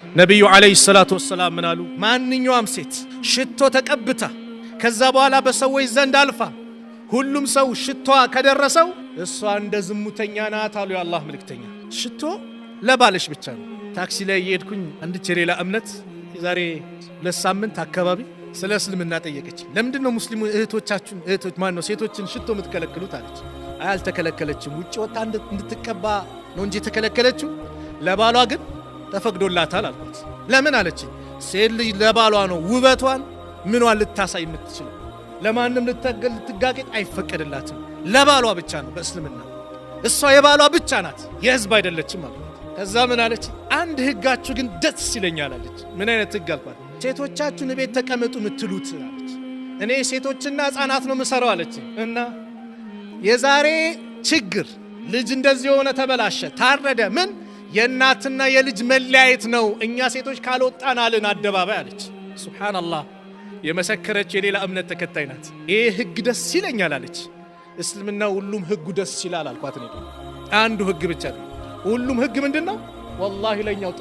ነቢዩ ዓለይሂ ሰላቱ ወሰላም ምን አሉ? ማንኛውም ሴት ሽቶ ተቀብታ ከዛ በኋላ በሰዎች ዘንድ አልፋ ሁሉም ሰው ሽቷ ከደረሰው እሷ እንደ ዝሙተኛ ናት አሉ የአላህ መልእክተኛ። ሽቶ ለባልሽ ብቻ ነው። ታክሲ ላይ እየሄድኩኝ አንዲት የሌላ እምነት የዛሬ 2 ሳምንት አካባቢ ስለ እስልምና ጠየቀች። ለምንድን ነው ሙስሊሙ እህቶቻችን ሴቶችን ሽቶ የምትከለክሉት አለች። አልተከለከለችም፣ ውጭ ወጣ እንድትቀባ ነው እንጂ የተከለከለችው ለባሏ ግን ተፈቅዶላታል አልኩት። ለምን አለች። ሴት ልጅ ለባሏ ነው ውበቷን ምኗን ልታሳይ የምትችለው፣ ለማንም ልትጋጌጥ አይፈቀድላትም። ለባሏ ብቻ ነው በእስልምና። እሷ የባሏ ብቻ ናት፣ የህዝብ አይደለችም አልኩት። ከዛ ምን አለች? አንድ ህጋችሁ ግን ደስ ይለኛል አለች። ምን አይነት ህግ አልኳት። ሴቶቻችሁን ቤት ተቀመጡ የምትሉት አለች። እኔ ሴቶችና ህፃናት ነው የምሰራው አለች። እና የዛሬ ችግር ልጅ እንደዚህ የሆነ ተበላሸ፣ ታረደ፣ ምን የእናትና የልጅ መለያየት ነው። እኛ ሴቶች ካልወጣን አልን አደባባይ አለች። ሱብሃንአላህ የመሰከረች የሌላ እምነት ተከታይ ናት። ይህ ህግ ደስ ይለኛል አለች። እስልምና ሁሉም ህጉ ደስ ይላል አልኳት። አንዱ ህግ ብቻ ነው። ሁሉም ህግ ምንድነው? ወላሂ ለኛው